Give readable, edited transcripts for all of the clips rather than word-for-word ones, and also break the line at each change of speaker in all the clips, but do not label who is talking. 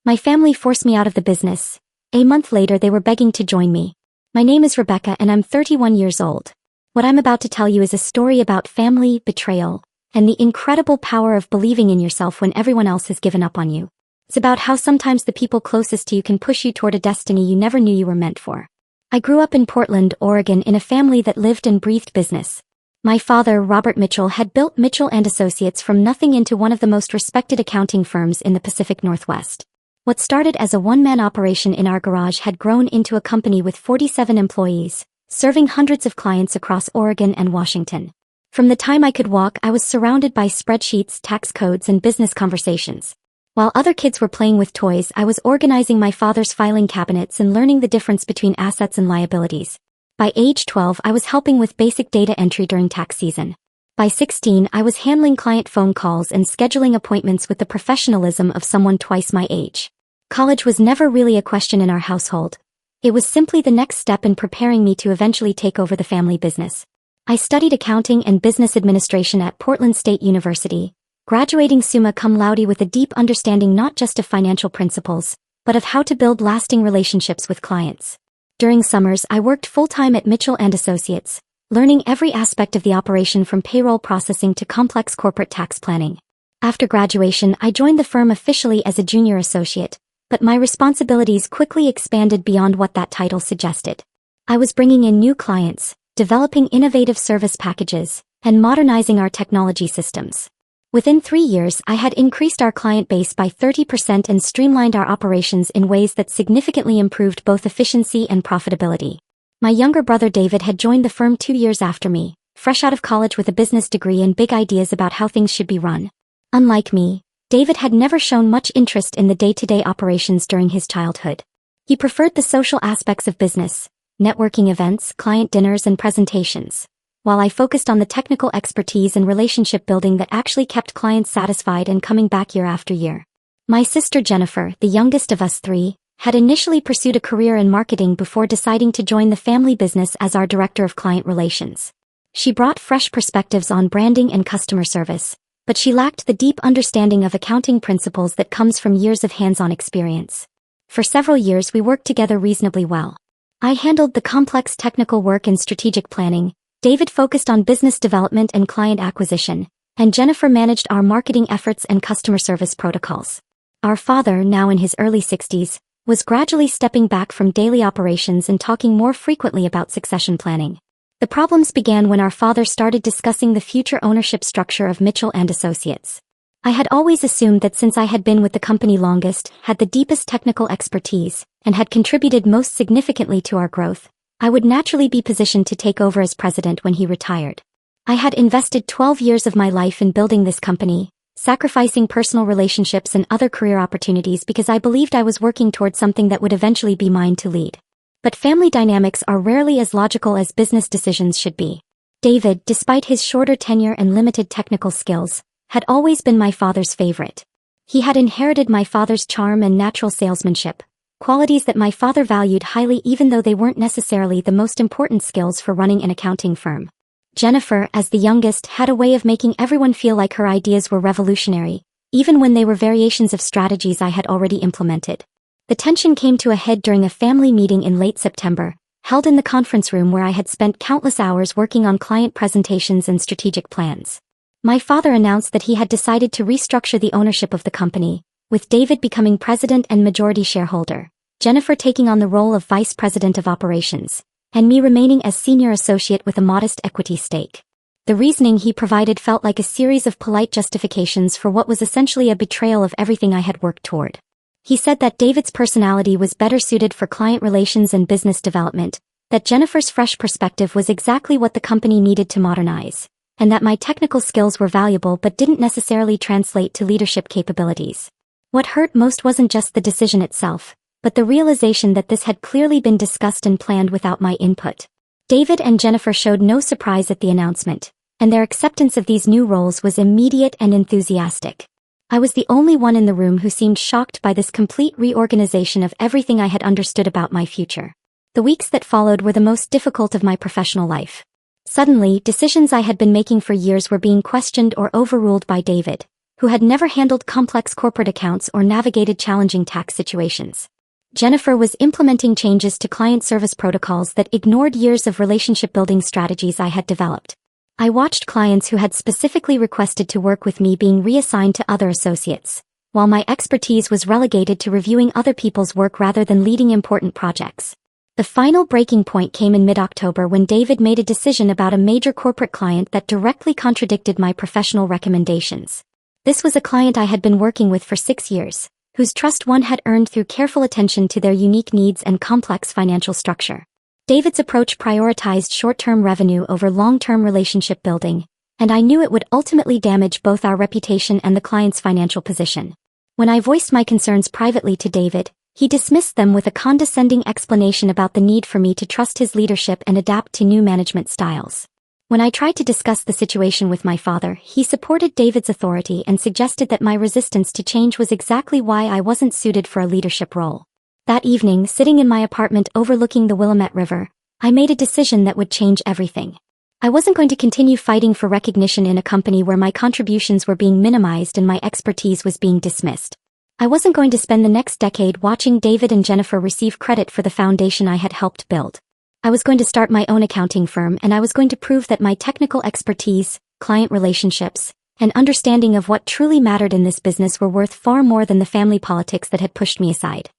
My family forced me out of the business. A month later they were begging to join me. My name is Rebecca and I'm 31 years old. What I'm about to tell you is a story about family, betrayal, and the incredible power of believing in yourself when everyone else has given up on you. It's about how sometimes the people closest to you can push you toward a destiny you never knew you were meant for. I grew up in Portland, Oregon in a family that lived and breathed business. My father, Robert Mitchell, had built Mitchell & Associates from nothing into one of the most respected accounting firms in the Pacific Northwest. What started as a one-man operation in our garage had grown into a company with 47 employees, serving hundreds of clients across Oregon and Washington. From the time I could walk, I was surrounded by spreadsheets, tax codes, and business conversations. While other kids were playing with toys, I was organizing my father's filing cabinets and learning the difference between assets and liabilities. By age 12, I was helping with basic data entry during tax season. By 16, I was handling client phone calls and scheduling appointments with the professionalism of someone twice my age. College was never really a question in our household. It was simply the next step in preparing me to eventually take over the family business. I studied accounting and business administration at Portland State University, graduating summa cum laude with a deep understanding not just of financial principles, but of how to build lasting relationships with clients. During summers, I worked full-time at Mitchell & Associates, learning every aspect of the operation from payroll processing to complex corporate tax planning. After graduation, I joined the firm officially as a junior associate, but my responsibilities quickly expanded beyond what that title suggested. I was bringing in new clients, developing innovative service packages, and modernizing our technology systems. Within 3 years, I had increased our client base by 30% and streamlined our operations in ways that significantly improved both efficiency and profitability. My younger brother David had joined the firm 2 years after me, fresh out of college with a business degree and big ideas about how things should be run. Unlike me, David had never shown much interest in the day-to-day operations during his childhood. He preferred the social aspects of business, networking events, client dinners, and presentations, while I focused on the technical expertise and relationship building that actually kept clients satisfied and coming back year after year. My sister Jennifer, the youngest of us three, had initially pursued a career in marketing before deciding to join the family business as our director of client relations. She brought fresh perspectives on branding and customer service, but she lacked the deep understanding of accounting principles that comes from years of hands-on experience. For several years we worked together reasonably well. I handled the complex technical work and strategic planning, David focused on business development and client acquisition, and Jennifer managed our marketing efforts and customer service protocols. Our father, now in his early 60s, was gradually stepping back from daily operations and talking more frequently about succession planning. The problems began when our father started discussing the future ownership structure of Mitchell & Associates. I had always assumed that since I had been with the company longest, had the deepest technical expertise, and had contributed most significantly to our growth, I would naturally be positioned to take over as president when he retired. I had invested 12 years of my life in building this company, sacrificing personal relationships and other career opportunities because I believed I was working towards something that would eventually be mine to lead. But family dynamics are rarely as logical as business decisions should be. David, despite his shorter tenure and limited technical skills, had always been my father's favorite. He had inherited my father's charm and natural salesmanship, qualities that my father valued highly even though they weren't necessarily the most important skills for running an accounting firm. Jennifer, as the youngest, had a way of making everyone feel like her ideas were revolutionary, even when they were variations of strategies I had already implemented. The tension came to a head during a family meeting in late September, held in the conference room where I had spent countless hours working on client presentations and strategic plans. My father announced that he had decided to restructure the ownership of the company, with David becoming president and majority shareholder, Jennifer taking on the role of vice president of operations, and me remaining as senior associate with a modest equity stake. The reasoning he provided felt like a series of polite justifications for what was essentially a betrayal of everything I had worked toward. He said that David's personality was better suited for client relations and business development, that Jennifer's fresh perspective was exactly what the company needed to modernize, and that my technical skills were valuable but didn't necessarily translate to leadership capabilities. What hurt most wasn't just the decision itself, but the realization that this had clearly been discussed and planned without my input. David and Jennifer showed no surprise at the announcement, and their acceptance of these new roles was immediate and enthusiastic. I was the only one in the room who seemed shocked by this complete reorganization of everything I had understood about my future. The weeks that followed were the most difficult of my professional life. Suddenly, decisions I had been making for years were being questioned or overruled by David, who had never handled complex corporate accounts or navigated challenging tax situations. Jennifer was implementing changes to client service protocols that ignored years of relationship-building strategies I had developed. I watched clients who had specifically requested to work with me being reassigned to other associates, while my expertise was relegated to reviewing other people's work rather than leading important projects. The final breaking point came in mid-October when David made a decision about a major corporate client that directly contradicted my professional recommendations. This was a client I had been working with for 6 years, whose trust one had earned through careful attention to their unique needs and complex financial structure. David's approach prioritized short-term revenue over long-term relationship building, and I knew it would ultimately damage both our reputation and the client's financial position. When I voiced my concerns privately to David, he dismissed them with a condescending explanation about the need for me to trust his leadership and adapt to new management styles. When I tried to discuss the situation with my father, he supported David's authority and suggested that my resistance to change was exactly why I wasn't suited for a leadership role. That evening, sitting in my apartment overlooking the Willamette River, I made a decision that would change everything. I wasn't going to continue fighting for recognition in a company where my contributions were being minimized and my expertise was being dismissed. I wasn't going to spend the next decade watching David and Jennifer receive credit for the foundation I had helped build. I was going to start my own accounting firm, and I was going to prove that my technical expertise, client relationships, and understanding of what truly mattered in this business were worth far more than the family politics that had pushed me aside.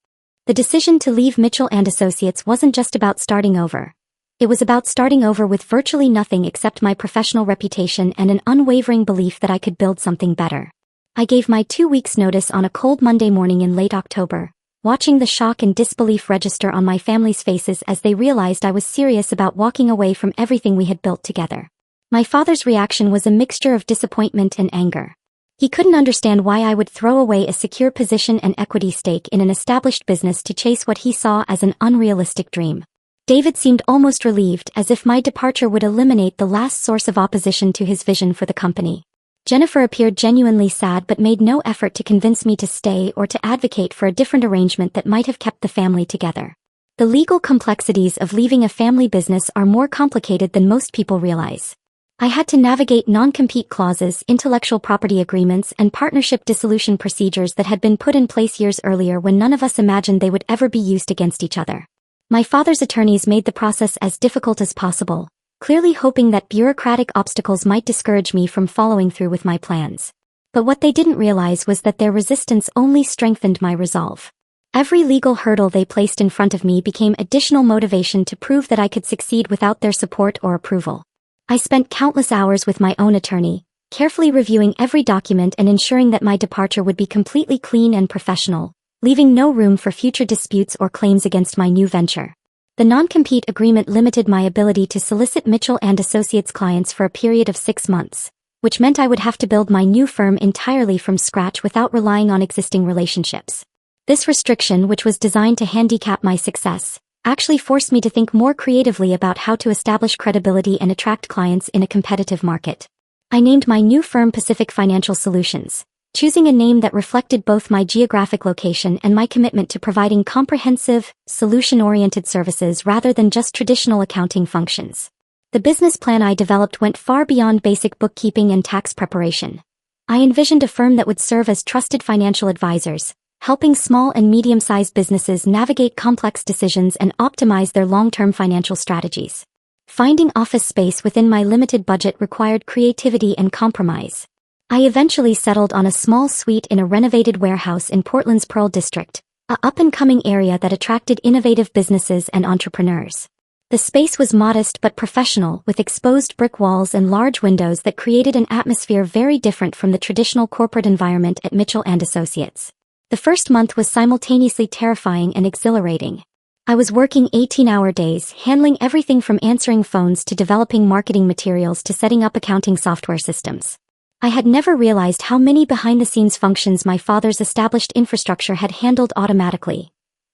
The decision to leave Mitchell & Associates wasn't just about starting over. It was about starting over with virtually nothing except my professional reputation and an unwavering belief that I could build something better. I gave my 2 weeks' notice on a cold Monday morning in late October, watching the shock and disbelief register on my family's faces as they realized I was serious about walking away from everything we had built together. My father's reaction was a mixture of disappointment and anger. He couldn't understand why I would throw away a secure position and equity stake in an established business to chase what he saw as an unrealistic dream. David seemed almost relieved, as if my departure would eliminate the last source of opposition to his vision for the company. Jennifer appeared genuinely sad but made no effort to convince me to stay or to advocate for a different arrangement that might have kept the family together. The legal complexities of leaving a family business are more complicated than most people realize. I had to navigate non-compete clauses, intellectual property agreements, and partnership dissolution procedures that had been put in place years earlier when none of us imagined they would ever be used against each other. My father's attorneys made the process as difficult as possible, clearly hoping that bureaucratic obstacles might discourage me from following through with my plans. But what they didn't realize was that their resistance only strengthened my resolve. Every legal hurdle they placed in front of me became additional motivation to prove that I could succeed without their support or approval. I spent countless hours with my own attorney, carefully reviewing every document and ensuring that my departure would be completely clean and professional, leaving no room for future disputes or claims against my new venture. The non-compete agreement limited my ability to solicit Mitchell & Associates clients for a period of 6 months, which meant I would have to build my new firm entirely from scratch without relying on existing relationships. This restriction, which was designed to handicap my success, actually forced me to think more creatively about how to establish credibility and attract clients in a competitive market. I named my new firm Pacific Financial Solutions, choosing a name that reflected both my geographic location and my commitment to providing comprehensive, solution-oriented services rather than just traditional accounting functions. The business plan I developed went far beyond basic bookkeeping and tax preparation. I envisioned a firm that would serve as trusted financial advisors, helping small and medium-sized businesses navigate complex decisions and optimize their long-term financial strategies. Finding office space within my limited budget required creativity and compromise. I eventually settled on a small suite in a renovated warehouse in Portland's Pearl District, a up-and-coming area that attracted innovative businesses and entrepreneurs. The space was modest but professional, with exposed brick walls and large windows that created an atmosphere very different from the traditional corporate environment at Mitchell & Associates. The first month was simultaneously terrifying and exhilarating. I was working 18-hour days, handling everything from answering phones to developing marketing materials to setting up accounting software systems. I had never realized how many behind-the-scenes functions my father's established infrastructure had handled automatically.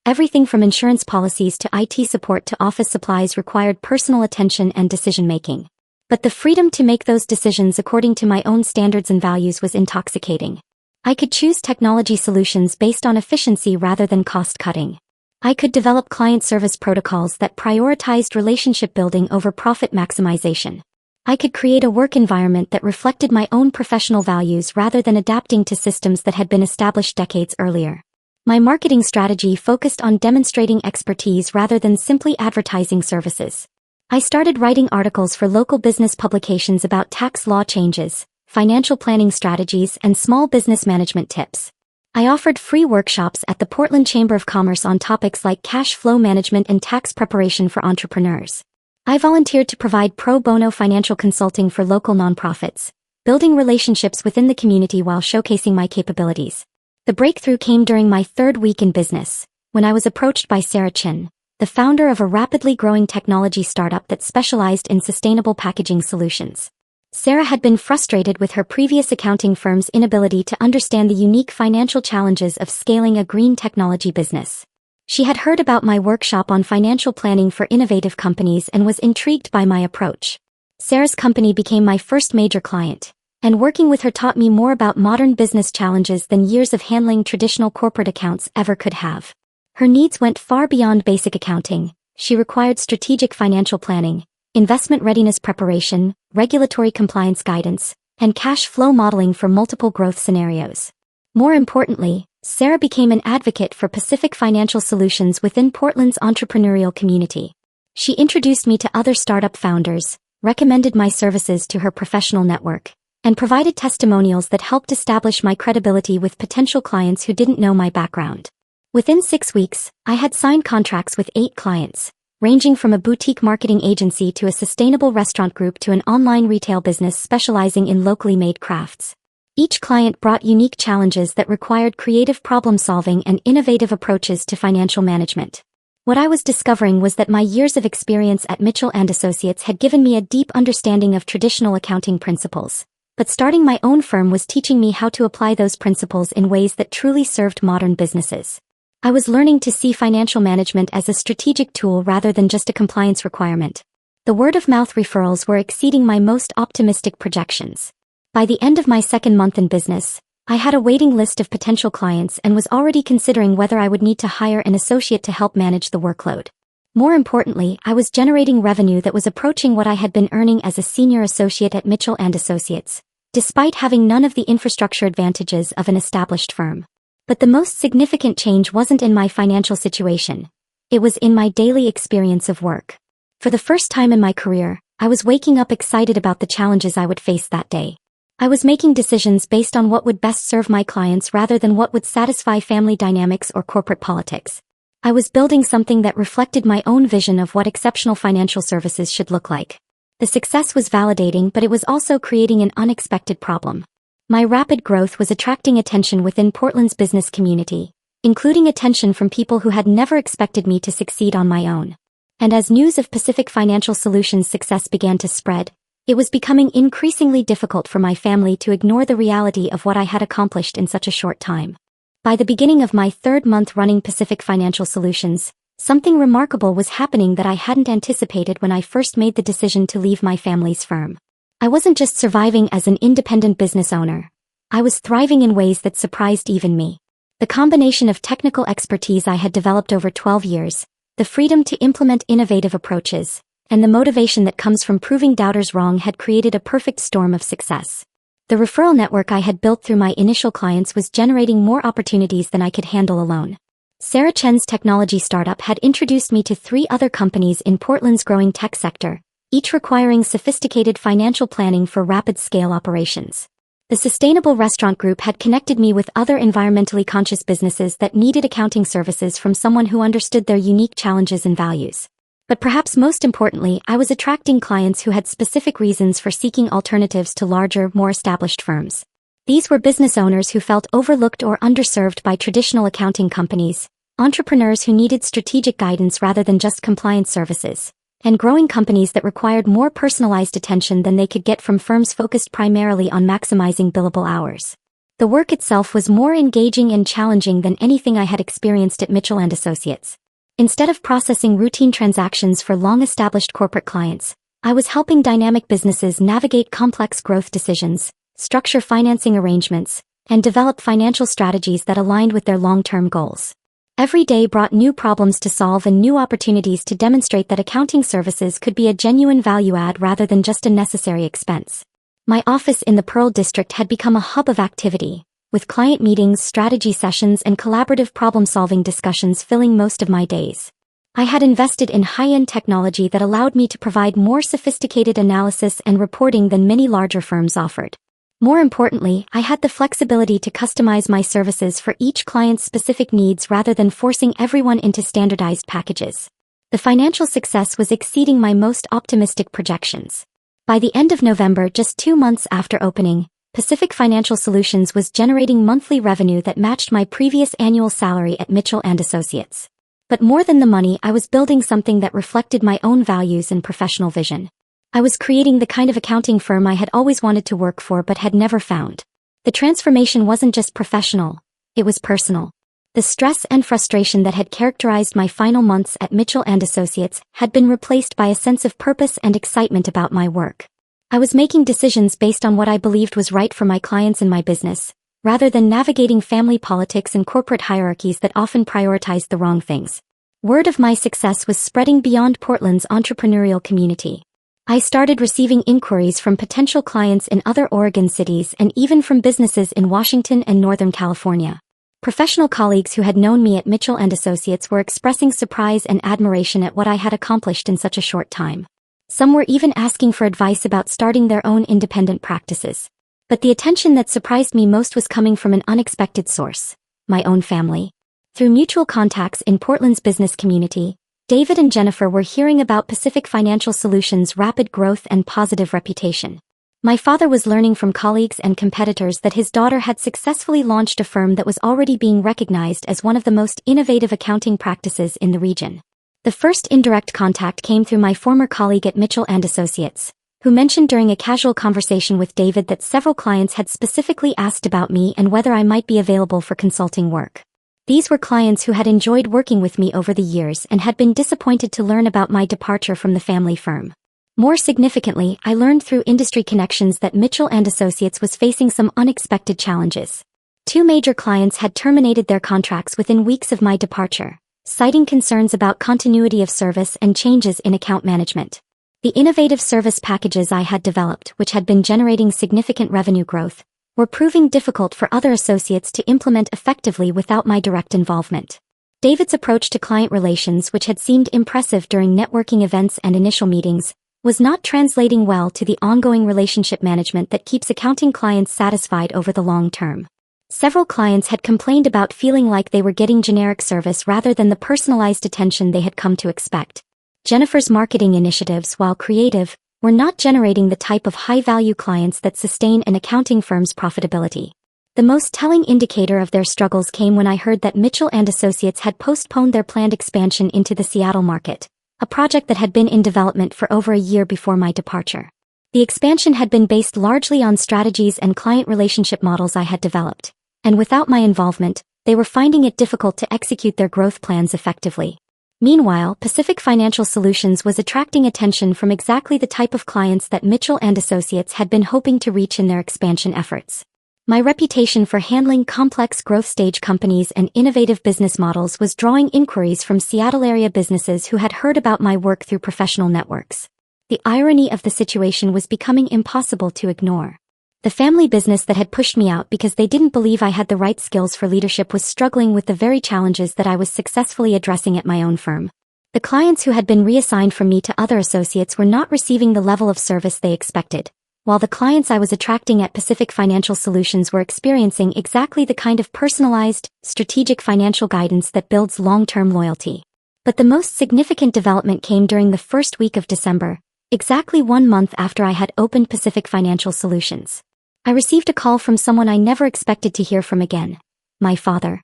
Everything from insurance policies to IT support to office supplies required personal attention and decision-making. But the freedom to make those decisions according to my own standards and values was intoxicating. I could choose technology solutions based on efficiency rather than cost-cutting. I could develop client service protocols that prioritized relationship building over profit maximization. I could create a work environment that reflected my own professional values rather than adapting to systems that had been established decades earlier. My marketing strategy focused on demonstrating expertise rather than simply advertising services. I started writing articles for local business publications about tax law changes, financial planning strategies, and small business management tips. I offered free workshops at the Portland Chamber of Commerce on topics like cash flow management and tax preparation for entrepreneurs. I volunteered to provide pro bono financial consulting for local nonprofits, building relationships within the community while showcasing my capabilities. The breakthrough came during my third week in business, when I was approached by Sarah Chen, the founder of a rapidly growing technology startup that specialized in sustainable packaging solutions. Sarah had been frustrated with her previous accounting firm's inability to understand the unique financial challenges of scaling a green technology business. She had heard about my workshop on financial planning for innovative companies and was intrigued by my approach. Sarah's company became my first major client, and working with her taught me more about modern business challenges than years of handling traditional corporate accounts ever could have. Her needs went far beyond basic accounting. She required strategic financial planning, investment readiness preparation, regulatory compliance guidance, and cash flow modeling for multiple growth scenarios. More importantly, Sarah became an advocate for Pacific Financial Solutions within Portland's entrepreneurial community. She introduced me to other startup founders, recommended my services to her professional network, and provided testimonials that helped establish my credibility with potential clients who didn't know my background. Within 6 weeks, I had signed contracts with 8 clients, ranging from a boutique marketing agency to a sustainable restaurant group to an online retail business specializing in locally made crafts. Each client brought unique challenges that required creative problem-solving and innovative approaches to financial management. What I was discovering was that my years of experience at Mitchell & Associates had given me a deep understanding of traditional accounting principles. But starting my own firm was teaching me how to apply those principles in ways that truly served modern businesses. I was learning to see financial management as a strategic tool rather than just a compliance requirement. The word-of-mouth referrals were exceeding my most optimistic projections. By the end of my second month in business, I had a waiting list of potential clients and was already considering whether I would need to hire an associate to help manage the workload. More importantly, I was generating revenue that was approaching what I had been earning as a senior associate at Mitchell & Associates, despite having none of the infrastructure advantages of an established firm. But the most significant change wasn't in my financial situation. It was in my daily experience of work. For the first time in my career, I was waking up excited about the challenges I would face that day. I was making decisions based on what would best serve my clients rather than what would satisfy family dynamics or corporate politics. I was building something that reflected my own vision of what exceptional financial services should look like. The success was validating, but it was also creating an unexpected problem. My rapid growth was attracting attention within Portland's business community, including attention from people who had never expected me to succeed on my own. And as news of Pacific Financial Solutions' success began to spread, it was becoming increasingly difficult for my family to ignore the reality of what I had accomplished in such a short time. By the beginning of my third month running Pacific Financial Solutions, something remarkable was happening that I hadn't anticipated when I first made the decision to leave my family's firm. I wasn't just surviving as an independent business owner. I was thriving in ways that surprised even me. The combination of technical expertise I had developed over 12 years, the freedom to implement innovative approaches, and the motivation that comes from proving doubters wrong had created a perfect storm of success. The referral network I had built through my initial clients was generating more opportunities than I could handle alone. Sarah Chen's technology startup had introduced me to 3 other companies in Portland's growing tech sector, each requiring sophisticated financial planning for rapid-scale operations. The Sustainable Restaurant Group had connected me with other environmentally conscious businesses that needed accounting services from someone who understood their unique challenges and values. But perhaps most importantly, I was attracting clients who had specific reasons for seeking alternatives to larger, more established firms. These were business owners who felt overlooked or underserved by traditional accounting companies, entrepreneurs who needed strategic guidance rather than just compliance services, and growing companies that required more personalized attention than they could get from firms focused primarily on maximizing billable hours. The work itself was more engaging and challenging than anything I had experienced at Mitchell & Associates. Instead of processing routine transactions for long-established corporate clients, I was helping dynamic businesses navigate complex growth decisions, structure financing arrangements, and develop financial strategies that aligned with their long-term goals. Every day brought new problems to solve and new opportunities to demonstrate that accounting services could be a genuine value add rather than just a necessary expense. My office in the Pearl District had become a hub of activity, with client meetings, strategy sessions, and collaborative problem-solving discussions filling most of my days. I had invested in high-end technology that allowed me to provide more sophisticated analysis and reporting than many larger firms offered. More importantly, I had the flexibility to customize my services for each client's specific needs rather than forcing everyone into standardized packages. The financial success was exceeding my most optimistic projections. By the end of November, just 2 months after opening, Pacific Financial Solutions was generating monthly revenue that matched my previous annual salary at Mitchell & Associates. But more than the money, I was building something that reflected my own values and professional vision. I was creating the kind of accounting firm I had always wanted to work for but had never found. The transformation wasn't just professional, it was personal. The stress and frustration that had characterized my final months at Mitchell & Associates had been replaced by a sense of purpose and excitement about my work. I was making decisions based on what I believed was right for my clients and my business, rather than navigating family politics and corporate hierarchies that often prioritized the wrong things. Word of my success was spreading beyond Portland's entrepreneurial community. I started receiving inquiries from potential clients in other Oregon cities and even from businesses in Washington and Northern California. Professional colleagues who had known me at Mitchell & Associates were expressing surprise and admiration at what I had accomplished in such a short time. Some were even asking for advice about starting their own independent practices. But the attention that surprised me most was coming from an unexpected source: my own family. Through mutual contacts in Portland's business community, David and Jennifer were hearing about Pacific Financial Solutions' rapid growth and positive reputation. My father was learning from colleagues and competitors that his daughter had successfully launched a firm that was already being recognized as one of the most innovative accounting practices in the region. The first indirect contact came through my former colleague at Mitchell & Associates, who mentioned during a casual conversation with David that several clients had specifically asked about me and whether I might be available for consulting work. These were clients who had enjoyed working with me over the years and had been disappointed to learn about my departure from the family firm. More significantly, I learned through industry connections that Mitchell & Associates was facing some unexpected challenges. 2 major clients had terminated their contracts within weeks of my departure, citing concerns about continuity of service and changes in account management. The innovative service packages I had developed, which had been generating significant revenue growth, were proving difficult for other associates to implement effectively without my direct involvement. David's approach to client relations, which had seemed impressive during networking events and initial meetings, was not translating well to the ongoing relationship management that keeps accounting clients satisfied over the long term. Several clients had complained about feeling like they were getting generic service rather than the personalized attention they had come to expect. Jennifer's marketing initiatives, while creative, were not generating the type of high-value clients that sustain an accounting firm's profitability. The most telling indicator of their struggles came when I heard that Mitchell & Associates had postponed their planned expansion into the Seattle market, a project that had been in development for over a year before my departure. The expansion had been based largely on strategies and client relationship models I had developed, and without my involvement, they were finding it difficult to execute their growth plans effectively. Meanwhile, Pacific Financial Solutions was attracting attention from exactly the type of clients that Mitchell & Associates had been hoping to reach in their expansion efforts. My reputation for handling complex growth stage companies and innovative business models was drawing inquiries from Seattle-area businesses who had heard about my work through professional networks. The irony of the situation was becoming impossible to ignore. The family business that had pushed me out because they didn't believe I had the right skills for leadership was struggling with the very challenges that I was successfully addressing at my own firm. The clients who had been reassigned from me to other associates were not receiving the level of service they expected, while the clients I was attracting at Pacific Financial Solutions were experiencing exactly the kind of personalized, strategic financial guidance that builds long-term loyalty. But the most significant development came during the first week of December, exactly 1 month after I had opened Pacific Financial Solutions. I received a call from someone I never expected to hear from again: my father.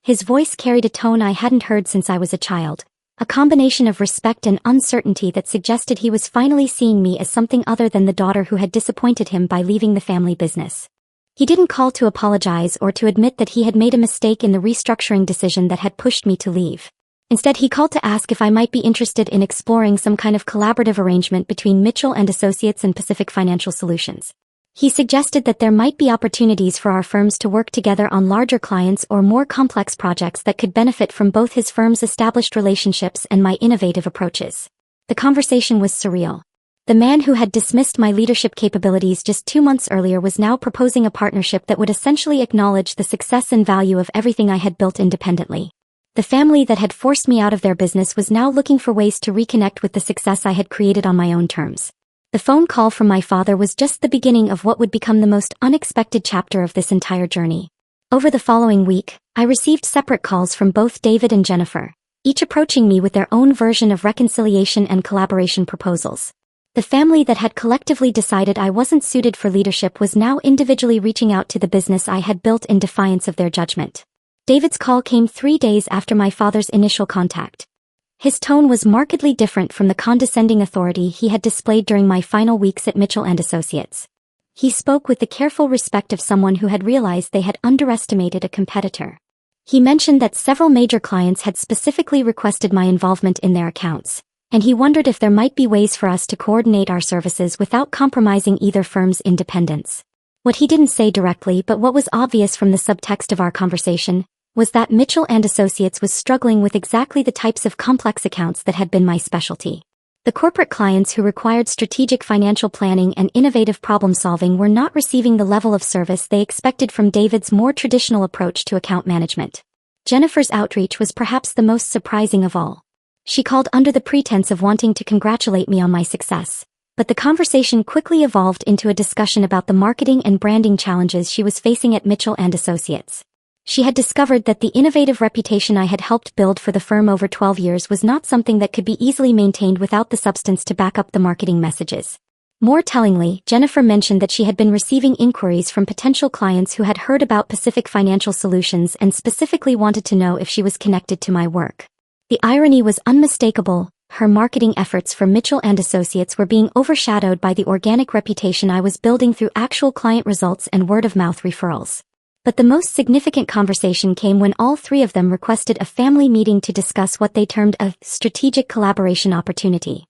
His voice carried a tone I hadn't heard since I was a child, a combination of respect and uncertainty that suggested he was finally seeing me as something other than the daughter who had disappointed him by leaving the family business. He didn't call to apologize or to admit that he had made a mistake in the restructuring decision that had pushed me to leave. Instead, he called to ask if I might be interested in exploring some kind of collaborative arrangement between Mitchell & Associates and Pacific Financial Solutions. He suggested that there might be opportunities for our firms to work together on larger clients or more complex projects that could benefit from both his firm's established relationships and my innovative approaches. The conversation was surreal. The man who had dismissed my leadership capabilities just 2 months earlier was now proposing a partnership that would essentially acknowledge the success and value of everything I had built independently. The family that had forced me out of their business was now looking for ways to reconnect with the success I had created on my own terms. The phone call from my father was just the beginning of what would become the most unexpected chapter of this entire journey. Over the following week, I received separate calls from both David and Jennifer, each approaching me with their own version of reconciliation and collaboration proposals. The family that had collectively decided I wasn't suited for leadership was now individually reaching out to the business I had built in defiance of their judgment. David's call came 3 days after my father's initial contact. His tone was markedly different from the condescending authority he had displayed during my final weeks at Mitchell & Associates. He spoke with the careful respect of someone who had realized they had underestimated a competitor. He mentioned that several major clients had specifically requested my involvement in their accounts, and he wondered if there might be ways for us to coordinate our services without compromising either firm's independence. What he didn't say directly, but what was obvious from the subtext of our conversation, was that Mitchell & Associates was struggling with exactly the types of complex accounts that had been my specialty. The corporate clients who required strategic financial planning and innovative problem-solving were not receiving the level of service they expected from David's more traditional approach to account management. Jennifer's outreach was perhaps the most surprising of all. She called under the pretense of wanting to congratulate me on my success, but the conversation quickly evolved into a discussion about the marketing and branding challenges she was facing at Mitchell & Associates. She had discovered that the innovative reputation I had helped build for the firm over 12 years was not something that could be easily maintained without the substance to back up the marketing messages. More tellingly, Jennifer mentioned that she had been receiving inquiries from potential clients who had heard about Pacific Financial Solutions and specifically wanted to know if she was connected to my work. The irony was unmistakable. Her marketing efforts for Mitchell & Associates were being overshadowed by the organic reputation I was building through actual client results and word-of-mouth referrals. But the most significant conversation came when all 3 of them requested a family meeting to discuss what they termed a strategic collaboration opportunity.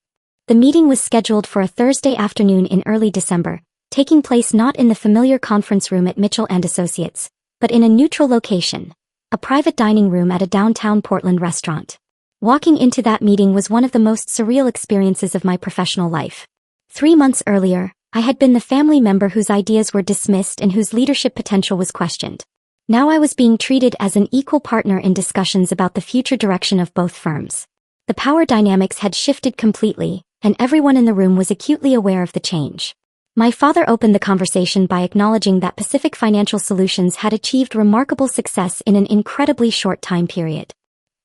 The meeting was scheduled for a Thursday afternoon in early December, taking place not in the familiar conference room at Mitchell & Associates, but in a neutral location, a private dining room at a downtown Portland restaurant. Walking into that meeting was one of the most surreal experiences of my professional life. 3 months earlier, I had been the family member whose ideas were dismissed and whose leadership potential was questioned. Now I was being treated as an equal partner in discussions about the future direction of both firms. The power dynamics had shifted completely, and everyone in the room was acutely aware of the change. My father opened the conversation by acknowledging that Pacific Financial Solutions had achieved remarkable success in an incredibly short time period.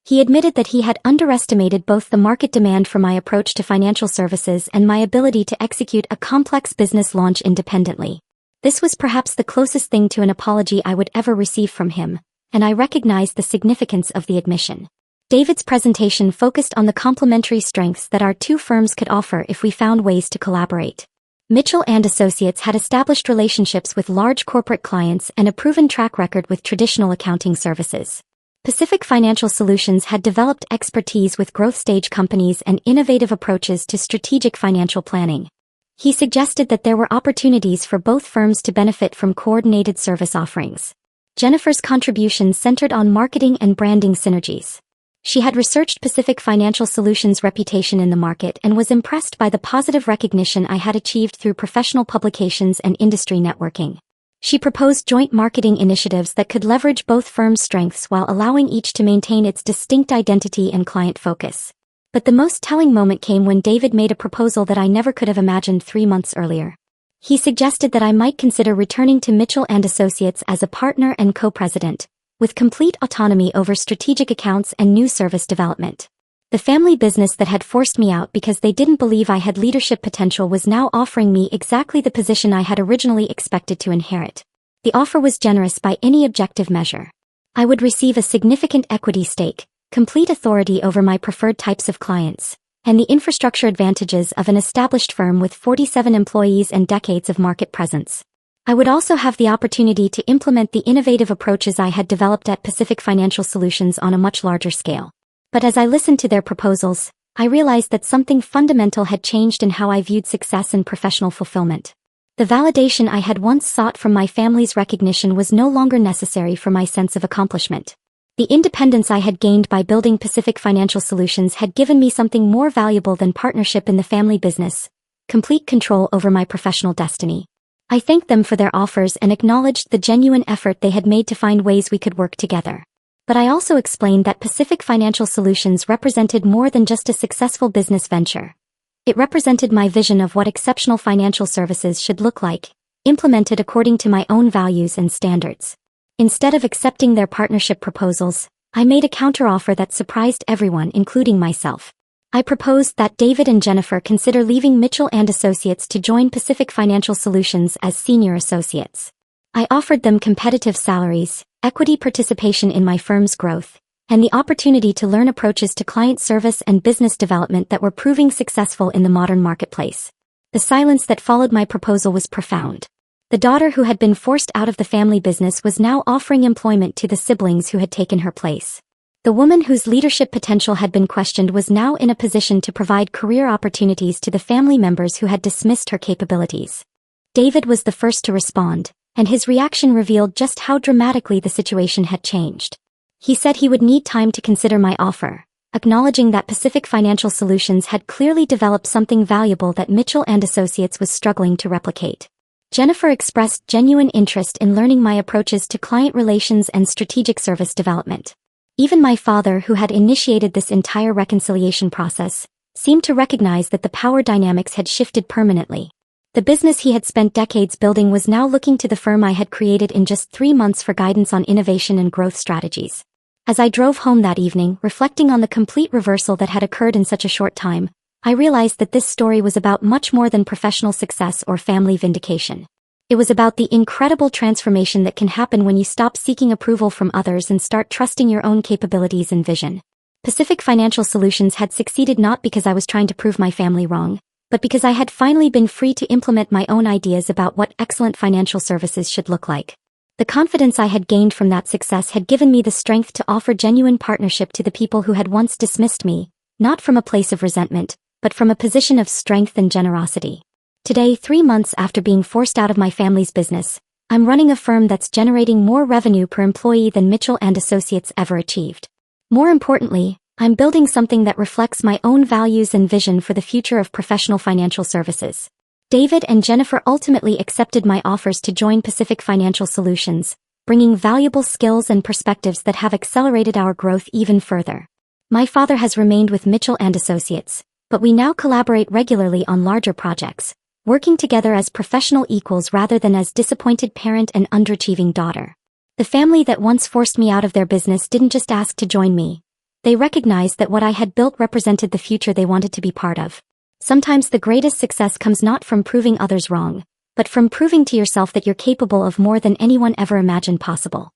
He admitted that he had underestimated both the market demand for my approach to financial services and my ability to execute a complex business launch independently. This was perhaps the closest thing to an apology I would ever receive from him, and I recognized the significance of the admission. David's presentation focused on the complementary strengths that our 2 firms could offer if we found ways to collaborate. Mitchell & Associates had established relationships with large corporate clients and a proven track record with traditional accounting services. Pacific Financial Solutions had developed expertise with growth-stage companies and innovative approaches to strategic financial planning. He suggested that there were opportunities for both firms to benefit from coordinated service offerings. Jennifer's contributions centered on marketing and branding synergies. She had researched Pacific Financial Solutions' reputation in the market and was impressed by the positive recognition I had achieved through professional publications and industry networking. She proposed joint marketing initiatives that could leverage both firms' strengths while allowing each to maintain its distinct identity and client focus. But the most telling moment came when David made a proposal that I never could have imagined 3 months earlier. He suggested that I might consider returning to Mitchell & Associates as a partner and co-president, with complete autonomy over strategic accounts and new service development. The family business that had forced me out because they didn't believe I had leadership potential was now offering me exactly the position I had originally expected to inherit. The offer was generous by any objective measure. I would receive a significant equity stake, complete authority over my preferred types of clients, and the infrastructure advantages of an established firm with 47 employees and decades of market presence. I would also have the opportunity to implement the innovative approaches I had developed at Pacific Financial Solutions on a much larger scale. But as I listened to their proposals, I realized that something fundamental had changed in how I viewed success and professional fulfillment. The validation I had once sought from my family's recognition was no longer necessary for my sense of accomplishment. The independence I had gained by building Pacific Financial Solutions had given me something more valuable than partnership in the family business: complete control over my professional destiny. I thanked them for their offers and acknowledged the genuine effort they had made to find ways we could work together. But I also explained that Pacific Financial Solutions represented more than just a successful business venture. It represented my vision of what exceptional financial services should look like, implemented according to my own values and standards. Instead of accepting their partnership proposals, I made a counteroffer that surprised everyone, including myself. I proposed that David and Jennifer consider leaving Mitchell & Associates to join Pacific Financial Solutions as senior associates. I offered them competitive salaries, equity participation in my firm's growth, and the opportunity to learn approaches to client service and business development that were proving successful in the modern marketplace. The silence that followed my proposal was profound. The daughter who had been forced out of the family business was now offering employment to the siblings who had taken her place. The woman whose leadership potential had been questioned was now in a position to provide career opportunities to the family members who had dismissed her capabilities. David was the first to respond, and his reaction revealed just how dramatically the situation had changed. He said he would need time to consider my offer, acknowledging that Pacific Financial Solutions had clearly developed something valuable that Mitchell & Associates was struggling to replicate. Jennifer expressed genuine interest in learning my approaches to client relations and strategic service development. Even my father, who had initiated this entire reconciliation process, seemed to recognize that the power dynamics had shifted permanently. The business he had spent decades building was now looking to the firm I had created in just 3 months for guidance on innovation and growth strategies. As I drove home that evening, reflecting on the complete reversal that had occurred in such a short time, I realized that this story was about much more than professional success or family vindication. It was about the incredible transformation that can happen when you stop seeking approval from others and start trusting your own capabilities and vision. Pacific Financial Solutions had succeeded not because I was trying to prove my family wrong, but because I had finally been free to implement my own ideas about what excellent financial services should look like. The confidence I had gained from that success had given me the strength to offer genuine partnership to the people who had once dismissed me, not from a place of resentment, but from a position of strength and generosity. Today, 3 months after being forced out of my family's business, I'm running a firm that's generating more revenue per employee than Mitchell & Associates ever achieved. More importantly, I'm building something that reflects my own values and vision for the future of professional financial services. David and Jennifer ultimately accepted my offers to join Pacific Financial Solutions, bringing valuable skills and perspectives that have accelerated our growth even further. My father has remained with Mitchell & Associates, but we now collaborate regularly on larger projects, working together as professional equals rather than as disappointed parent and underachieving daughter. The family that once forced me out of their business didn't just ask to join me. They recognized that what I had built represented the future they wanted to be part of. Sometimes the greatest success comes not from proving others wrong, but from proving to yourself that you're capable of more than anyone ever imagined possible.